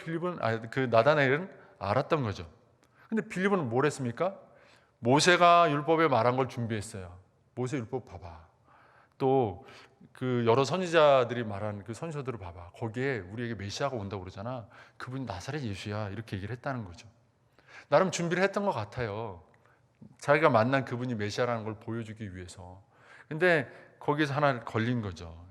[SPEAKER 1] 그 나다나엘은 알았던 거죠. 근데 빌립은 뭘 했습니까? 모세가 율법에 말한 걸 준비했어요. 모세 율법 봐봐. 또 그 여러 선지자들이 말한 그 선지서들을 봐봐. 거기에 우리에게 메시아가 온다고 그러잖아. 그분이 나사렛 예수야. 이렇게 얘기를 했다는 거죠. 나름 준비를 했던 것 같아요. 자기가 만난 그분이 메시아라는 걸 보여주기 위해서. 근데 거기서 하나 걸린 거죠.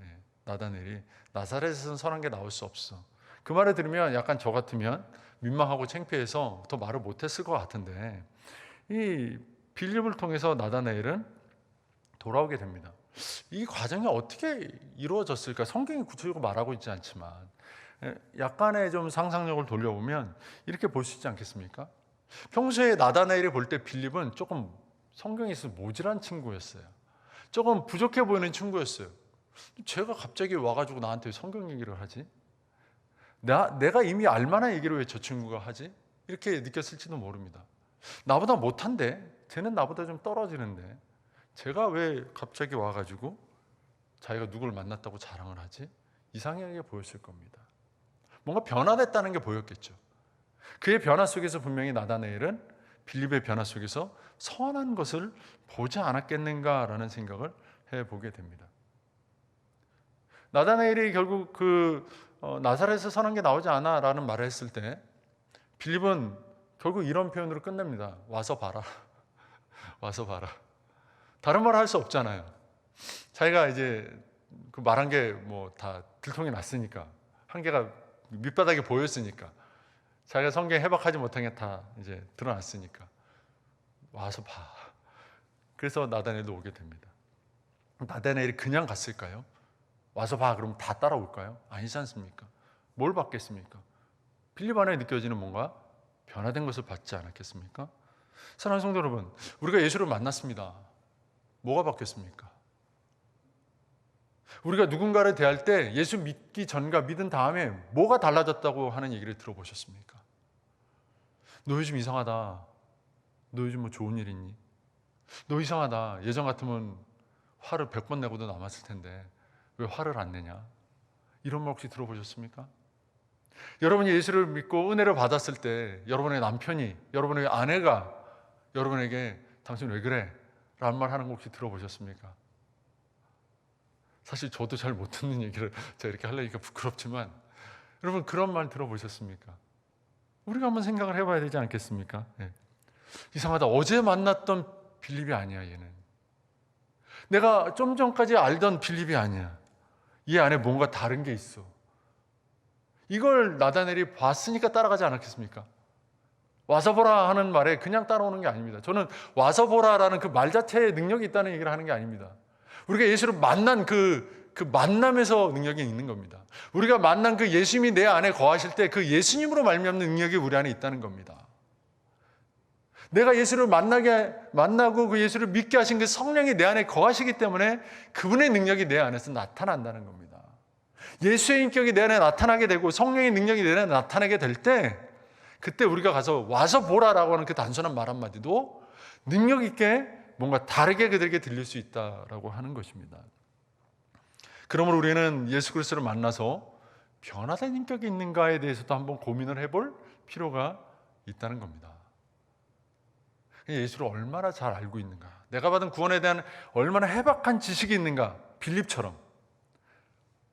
[SPEAKER 1] 나다넬이 나사렛에서는 선한 게 나올 수 없어. 그 말을 들으면 약간 저 같으면 민망하고 창피해서 더 말을 못했을 것 같은데, 이 빌립을 통해서 나다나엘은 돌아오게 됩니다. 이 과정이 어떻게 이루어졌을까? 성경이 구체적으로 말하고 있지 않지만 약간의 좀 상상력을 돌려보면 이렇게 볼 수 있지 않겠습니까? 평소에 나다나엘이 볼 때 빌립은 조금 성경에 있어서 모질한 친구였어요. 조금 부족해 보이는 친구였어요. 제가 갑자기 와가지고 나한테 성경 얘기를 하지? 내가 이미 알만한 얘기를 왜 저 친구가 하지? 이렇게 느꼈을지도 모릅니다. 나보다 못한데, 쟤는 나보다 좀 떨어지는데 제가 왜 갑자기 와가지고 자기가 누구를 만났다고 자랑을 하지? 이상하게 보였을 겁니다. 뭔가 변화됐다는 게 보였겠죠. 그의 변화 속에서 분명히 나다나엘은 빌립의 변화 속에서 선한 것을 보지 않았겠는가라는 생각을 해보게 됩니다. 나다나엘이 결국 나사렛에서 선한 게 나오지 않아 라는 말을 했을 때 빌립은 결국 이런 표현으로 끝냅니다. 와서 봐라. 와서 봐라. 다른 말 할 수 없잖아요. 자기가 이제 그 말한 게 뭐 다 들통이 났으니까, 한계가 밑바닥에 보였으니까, 자기가 성경에 해박하지 못한 게 다 이제 드러났으니까 와서 봐. 그래서 나다나엘도 오게 됩니다. 나다나엘이 그냥 갔을까요? 와서 봐 그러면 다 따라올까요? 아니지 않습니까? 뭘 받겠습니까? 빌립 안에 느껴지는 뭔가 변화된 것을 받지 않았겠습니까? 사랑하는 성도 여러분, 우리가 예수를 만났습니다. 뭐가 바뀌었습니까? 우리가 누군가를 대할 때 예수 믿기 전과 믿은 다음에 뭐가 달라졌다고 하는 얘기를 들어보셨습니까? 너 요즘 이상하다. 너 요즘 뭐 좋은 일 있니? 너 이상하다. 예전 같으면 화를 100번 내고도 남았을 텐데 왜 화를 안 내냐? 이런 말 혹시 들어보셨습니까? 여러분이 예수를 믿고 은혜를 받았을 때 여러분의 남편이, 여러분의 아내가 여러분에게 당신 왜 그래? 라는 말 하는 거 혹시 들어보셨습니까? 사실 저도 잘 못 듣는 얘기를 제가 이렇게 하려니까 부끄럽지만 여러분 그런 말 들어보셨습니까? 우리가 한번 생각을 해봐야 되지 않겠습니까? 네. 이상하다. 어제 만났던 빌립이 아니야 얘는. 내가 좀 전까지 알던 빌립이 아니야. 이 안에 뭔가 다른 게 있어. 이걸 나다나엘이 봤으니까 따라가지 않았겠습니까? 와서 보라 하는 말에 그냥 따라오는 게 아닙니다. 저는 와서 보라라는 그 말 자체에 능력이 있다는 얘기를 하는 게 아닙니다. 우리가 예수를 만난 그 만남에서 능력이 있는 겁니다. 우리가 만난 그 예수님이 내 안에 거하실 때 그 예수님으로 말미암는 능력이 우리 안에 있다는 겁니다. 내가 예수를 만나고 그 예수를 믿게 하신 그 성령이 내 안에 거하시기 때문에 그분의 능력이 내 안에서 나타난다는 겁니다. 예수의 인격이 내 안에 나타나게 되고 성령의 능력이 내 안에 나타나게 될 때 그때 우리가 가서 와서 보라라고 하는 그 단순한 말 한마디도 능력 있게 뭔가 다르게 그들에게 들릴 수 있다라고 하는 것입니다. 그러므로 우리는 예수 그리스도를 만나서 변화된 인격이 있는가에 대해서도 한번 고민을 해볼 필요가 있다는 겁니다. 예수를 얼마나 잘 알고 있는가, 내가 받은 구원에 대한 얼마나 해박한 지식이 있는가. 빌립처럼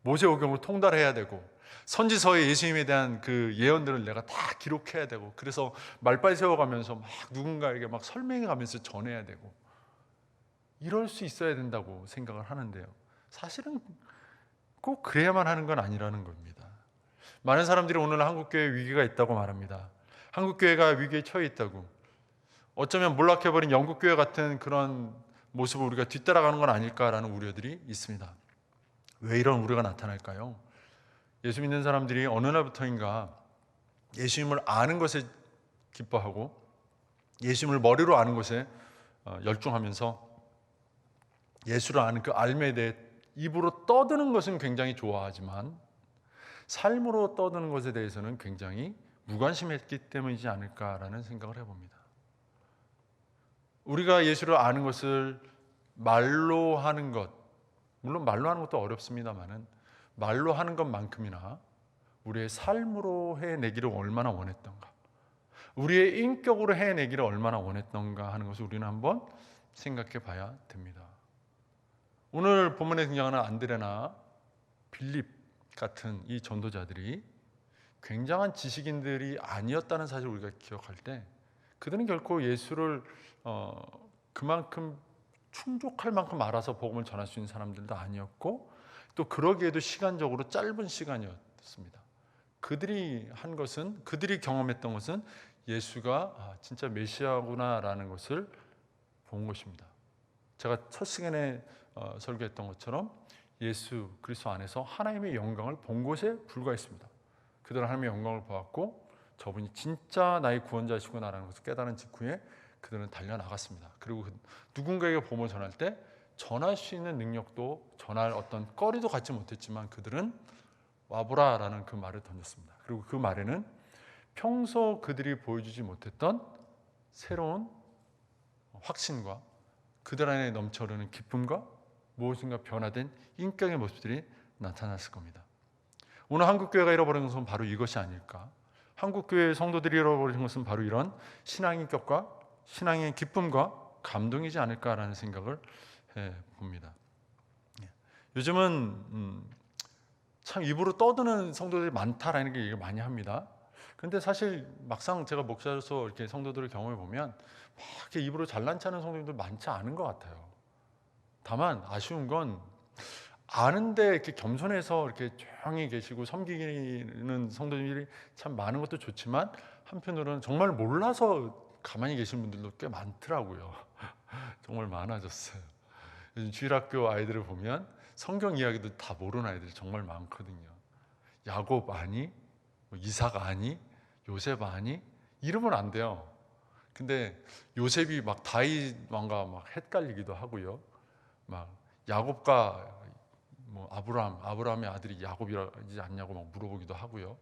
[SPEAKER 1] 모세오경을 통달해야 되고 선지서에 예수님에 대한 그 예언들을 내가 다 기록해야 되고 그래서 말빨 세워가면서 막 누군가에게 막 설명해가면서 전해야 되고 이럴 수 있어야 된다고 생각을 하는데요, 사실은 꼭 그래야만 하는 건 아니라는 겁니다. 많은 사람들이 오늘 한국교회에 위기가 있다고 말합니다. 한국교회가 위기에 처해 있다고, 어쩌면 몰락해버린 영국교회 같은 그런 모습을 우리가 뒤따라가는 건 아닐까라는 우려들이 있습니다. 왜 이런 우려가 나타날까요? 예수 믿는 사람들이 어느 날부터인가 예수님을 아는 것에 기뻐하고 예수님을 머리로 아는 것에 열중하면서 예수를 아는 그 알매에 대해 입으로 떠드는 것은 굉장히 좋아하지만 삶으로 떠드는 것에 대해서는 굉장히 무관심했기 때문이지 않을까라는 생각을 해봅니다. 우리가 예수를 아는 것을 말로 하는 것, 물론 말로 하는 것도 어렵습니다만은 말로 하는 것만큼이나 우리의 삶으로 해내기를 얼마나 원했던가, 우리의 인격으로 해내기를 얼마나 원했던가 하는 것을 우리는 한번 생각해 봐야 됩니다. 오늘 본문에 등장하는 안드레나 빌립 같은 이 전도자들이 굉장한 지식인들이 아니었다는 사실을 우리가 기억할 때, 그들은 결코 예수를 그만큼 충족할 만큼 알아서 복음을 전할 수 있는 사람들도 아니었고, 또 그러기에도 시간적으로 짧은 시간이었습니다. 그들이 한 것은, 그들이 경험했던 것은 예수가 진짜 메시아구나라는 것을 본 것입니다. 제가 첫 시간에 설교했던 것처럼 예수 그리스도 안에서 하나님의 영광을 본 것에 불과했습니다. 그들은 하나님의 영광을 보았고 저분이 진짜 나의 구원자시구나라는 것을 깨달은 직후에 그들은 달려나갔습니다. 그리고 누군가에게 복음을 전할 때 전할 수 있는 능력도, 전할 어떤 거리도 갖지 못했지만 그들은 와보라라는 그 말을 던졌습니다. 그리고 그 말에는 평소 그들이 보여주지 못했던 새로운 확신과 그들 안에 넘쳐흐르는 기쁨과 무엇인가 변화된 인격의 모습들이 나타났을 겁니다. 오늘 한국교회가 잃어버린 것은 바로 이것이 아닐까. 한국교회 성도들이 잃어버린 것은 바로 이런 신앙의 인격과 신앙의 기쁨과 감동이지 않을까라는 생각을 해봅니다. 요즘은 참 입으로 떠드는 성도들이 많다라는 게 얘기를 많이 합니다. 그런데 사실 막상 제가 목사로서 이렇게 성도들을 경험해 보면 막 이렇게 입으로 잘난 체하는 성도들도 많지 않은 것 같아요. 다만 아쉬운 건 아는데 이렇게 겸손해서 이렇게 조용히 계시고 섬기는 성도들이 참 많은 것도 좋지만, 한편으로는 정말 몰라서 가만히 계신 분들도 꽤 많더라고요. 정말 많아졌어요. 요즘 주일학교 아이들을 보면 성경 이야기도 다 모르는 아이들이 정말 많거든요. 야곱 아니? 이삭 아니? 요셉 아니? 이러면 안 돼요. 근데 요셉이 막 다윗 왕과 막 헷갈리기도 하고요. 막 야곱과 뭐 아브라함의 아들이 야곱이지 않냐고 막 물어보기도 하고요.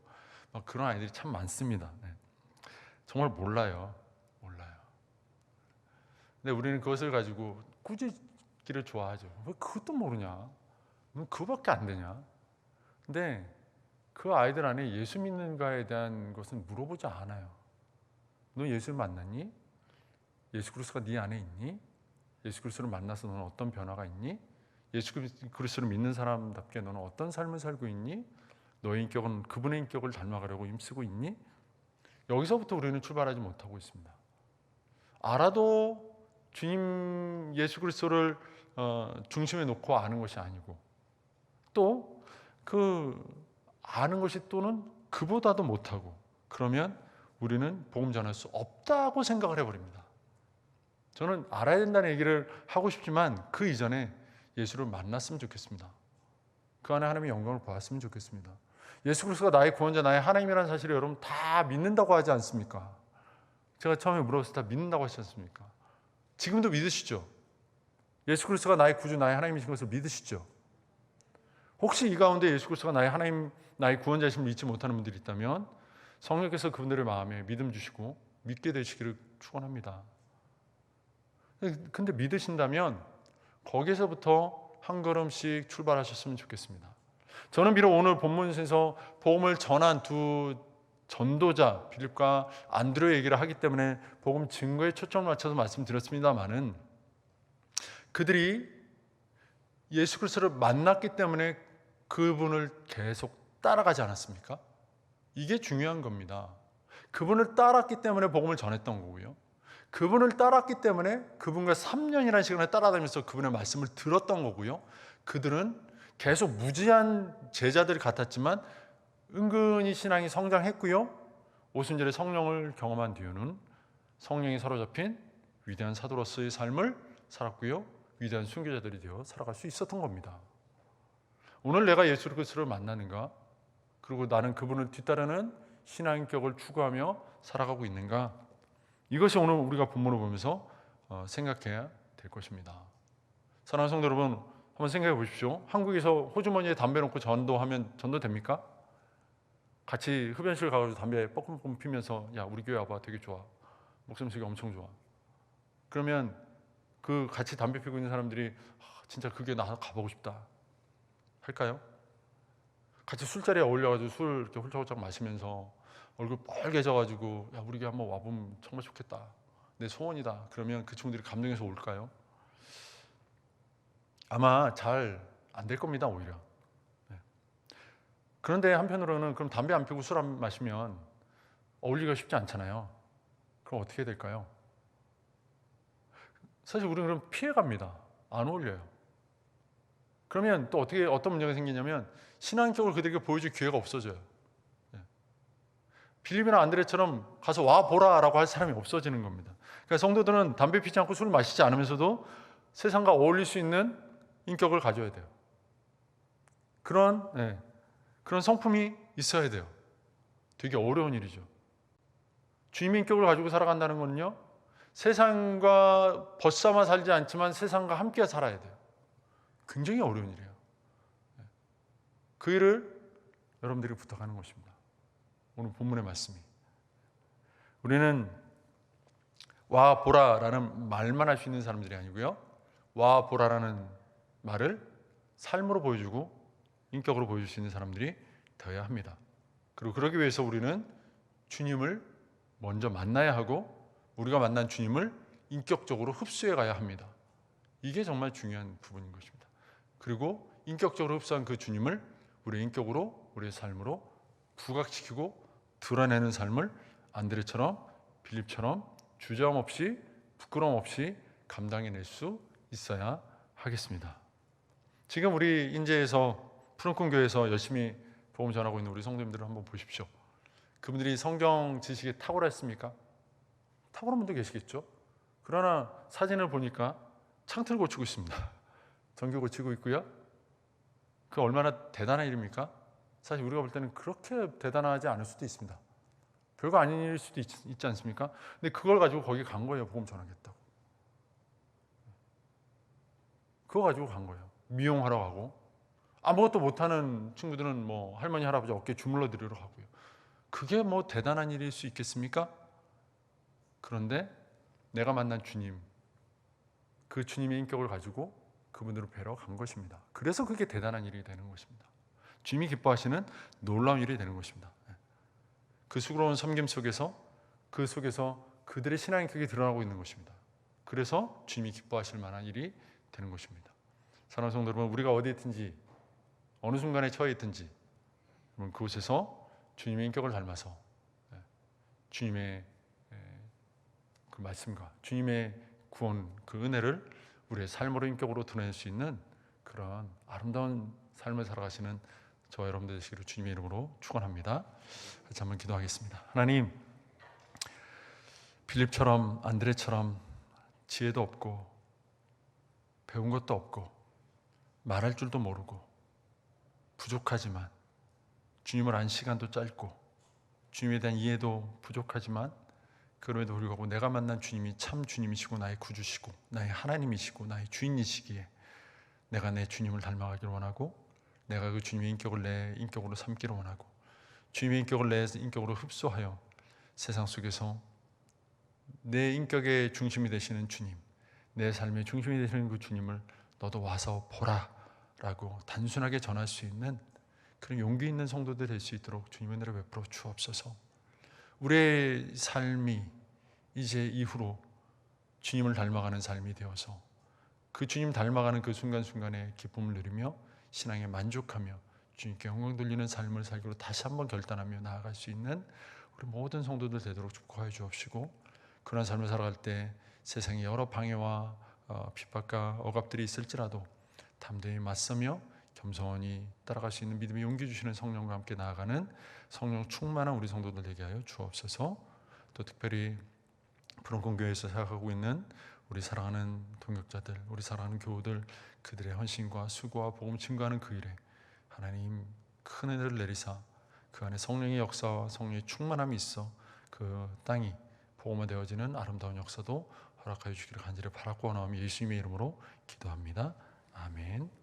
[SPEAKER 1] 막 그런 아이들이 참 많습니다. 정말 몰라요. 근데 우리는 그것을 가지고 꾸짖기를 좋아하죠. 왜 그것도 모르냐? 왜 그거밖에 안 되냐? 근데 그 아이들 안에 예수 믿는가에 대한 것은 물어보지 않아요. 너 예수를 만났니? 예수 그리스도가 네 안에 있니? 예수 그리스도를 만나서 너는 어떤 변화가 있니? 예수 그리스도를 믿는 사람답게 너는 어떤 삶을 살고 있니? 너의 인격은 그분의 인격을 닮아가려고 힘쓰고 있니? 여기서부터 우리는 출발하지 못하고 있습니다. 알아도 주님 예수 그리스도를 중심에 놓고 아는 것이 아니고, 또 그 아는 것이 또는 그보다도 못하고, 그러면 우리는 복음 전할 수 없다고 생각을 해버립니다. 저는 알아야 된다는 얘기를 하고 싶지만 그 이전에 예수를 만났으면 좋겠습니다. 그 안에 하나님의 영광을 보았으면 좋겠습니다. 예수 그리스도가 나의 구원자, 나의 하나님이라는 사실을 여러분 다 믿는다고 하지 않습니까? 제가 처음에 물어봤을 때 다 믿는다고 하지 않습니까? 지금도 믿으시죠? 예수 그리스도가 나의 구주, 나의 하나님이신 것을 믿으시죠? 혹시 이 가운데 예수 그리스도가 나의 하나님, 나의 구원자이심을 믿지 못하는 분들이 있다면 성령께서 그분들의 마음에 믿음 주시고 믿게 되시기를 축원합니다. 근데 믿으신다면 거기서부터 한 걸음씩 출발하셨으면 좋겠습니다. 저는 비록 오늘 본문에서 복음을 전한 두 전도자 빌립과 안드레 얘기를 하기 때문에 복음 증거에 초점을 맞춰서 말씀드렸습니다만은, 그들이 예수 그리스도를 만났기 때문에 그분을 계속 따라가지 않았습니까? 이게 중요한 겁니다. 그분을 따랐기 때문에 복음을 전했던 거고요. 그분을 따랐기 때문에 그분과 3년이라는 시간을 따라다니면서 그분의 말씀을 들었던 거고요. 그들은 계속 무지한 제자들 같았지만 은근히 신앙이 성장했고요. 오순절에 성령을 경험한 뒤에는 성령이 사로잡힌 위대한 사도로서의 삶을 살았고요. 위대한 순교자들이 되어 살아갈 수 있었던 겁니다. 오늘 내가 예수 그리스도를 만나는가? 그리고 나는 그분을 뒤따르는 신앙인격을 추구하며 살아가고 있는가? 이것이 오늘 우리가 본문을 보면서 생각해야 될 것입니다. 사랑하는 성도 여러분, 한번 생각해 보십시오. 한국에서 호주머니에 담배 놓고 전도하면 전도됩니까? 같이 흡연실 가서 담배 뻐끔뻐끔 피면서 야 우리 교회 와봐 되게 좋아, 목사님 되게 엄청 좋아. 그러면 그 같이 담배 피고 있는 사람들이 진짜 그게 나 가보고 싶다 할까요? 같이 술자리에 어울려가지고 술 이렇게 훌쩍훌쩍 마시면서 얼굴 빨개져가지고 야 우리 교회 한번 와보면 정말 좋겠다, 내 소원이다, 그러면 그 친구들이 감동해서 올까요? 아마 잘 안 될 겁니다, 오히려. 그런데 한편으로는 그럼 담배 안 피우고 술 안 마시면 어울리기가 쉽지 않잖아요. 그럼 어떻게 될까요? 사실 우리는 그럼 피해갑니다. 안 어울려요. 그러면 또 어떤 문제가 생기냐면 신앙적으로 그들에게 보여줄 기회가 없어져요. 빌립이나 안드레처럼 가서 와보라 라고 할 사람이 없어지는 겁니다. 그러니까 성도들은 담배 피지 않고 술 마시지 않으면서도 세상과 어울릴 수 있는 인격을 가져야 돼요. 그런 성품이 있어야 돼요. 되게 어려운 일이죠. 주님의 인격을 가지고 살아간다는 것은요, 세상과 벗삼아 살지 않지만 세상과 함께 살아야 돼요. 굉장히 어려운 일이에요. 그 일을 여러분들이 부탁하는 것입니다. 오늘 본문의 말씀이. 우리는 와 보라라는 말만 할 수 있는 사람들이 아니고요, 와 보라라는 말을 삶으로 보여주고 인격으로 보여줄 수 있는 사람들이 되어야 합니다. 그리고 그러기 위해서 우리는 주님을 먼저 만나야 하고 우리가 만난 주님을 인격적으로 흡수해 가야 합니다. 이게 정말 중요한 부분인 것입니다. 그리고 인격적으로 흡수한 그 주님을 우리의 인격으로, 우리의 삶으로 부각시키고 드러내는 삶을 안드레처럼, 빌립처럼 주저함 없이, 부끄러움 없이 감당해낼 수 있어야 하겠습니다. 지금 우리 인제에서, 푸른꿈 교회에서 열심히 복음 전하고 있는 우리 성도님들을 한번 보십시오. 그분들이 성경 지식이 탁월했습니까? 탁월한 분도 계시겠죠. 그러나 사진을 보니까 창틀 고치고 있습니다. 전교 고치고 있고요. 그 얼마나 대단한 일입니까? 사실 우리가 볼 때는 그렇게 대단하지 않을 수도 있습니다. 별거 아닌 일일 수도 있지 않습니까? 근데 그걸 가지고 거기 간 거예요. 복음 전하겠다고. 그거 가지고 간 거예요. 미용하러 가고, 아무것도 못하는 친구들은 뭐 할머니 할아버지 어깨 주물러 드리러 가고요. 그게 뭐 대단한 일일 수 있겠습니까? 그런데 내가 만난 주님, 그 주님의 인격을 가지고 그분들을 뵈러 간 것입니다. 그래서 그게 대단한 일이 되는 것입니다. 주님이 기뻐하시는 놀라운 일이 되는 것입니다. 그 수고로운 섬김 속에서, 그 속에서 그들의 신앙이 크게 드러나고 있는 것입니다. 그래서 주님이 기뻐하실 만한 일이 되는 것입니다. 사랑하는 성도 여러분, 우리가 어디에 있든지, 어느 순간에 처해 있든지, 그곳에서 주님의 인격을 닮아서 주님의 그 말씀과 주님의 구원, 그 은혜를 우리의 삶으로, 인격으로 드러낼 수 있는 그런 아름다운 삶을 살아가시는 저와 여러분들 되시기를 주님의 이름으로 축원합니다. 같이 한번 기도하겠습니다. 하나님, 빌립처럼 안드레처럼 지혜도 없고 배운 것도 없고 말할 줄도 모르고 부족하지만, 주님을 안 시간도 짧고 주님에 대한 이해도 부족하지만, 그럼에도 불구하고 내가 만난 주님이 참 주님이시고 나의 구주시고 나의 하나님이시고 나의 주인이시기에 내가 내 주님을 닮아가기를 원하고, 내가 그 주님의 인격을 내 인격으로 삼기를 원하고, 주님의 인격을 내 인격으로 흡수하여 세상 속에서 내 인격의 중심이 되시는 주님, 내 삶의 중심이 되시는 그 주님을 너도 와서 보라 라고 단순하게 전할 수 있는 그런 용기 있는 성도들 될 수 있도록 주님의 은혜를 베풀어 주옵소서. 우리의 삶이 이제 이후로 주님을 닮아가는 삶이 되어서 그 주님 닮아가는 그 순간순간에 기쁨을 누리며 신앙에 만족하며 주님께 영광 돌리는 삶을 살기로 다시 한번 결단하며 나아갈 수 있는 우리 모든 성도들 되도록 축복하여 주옵시고, 그런 삶을 살아갈 때 세상에 여러 방해와 핍박과 억압들이 있을지라도 담대히 맞서며 겸손히 따라갈 수 있는 믿음의 용기 주시는 성령과 함께 나아가는 성령 충만한 우리 성도들 되게 하여 주옵소서. 또 특별히 푸른꿈 교회에서 생각하고 있는 우리 사랑하는 동역자들, 우리 사랑하는 교우들, 그들의 헌신과 수고와 복음 증거하는 그 일에 하나님 큰 은혜를 내리사 그 안에 성령의 역사와 성령의 충만함이 있어 그 땅이 복음화되어지는 아름다운 역사도 허락하여 주기를 간절히 바라고 원하오며 예수님의 이름으로 기도합니다. 아멘.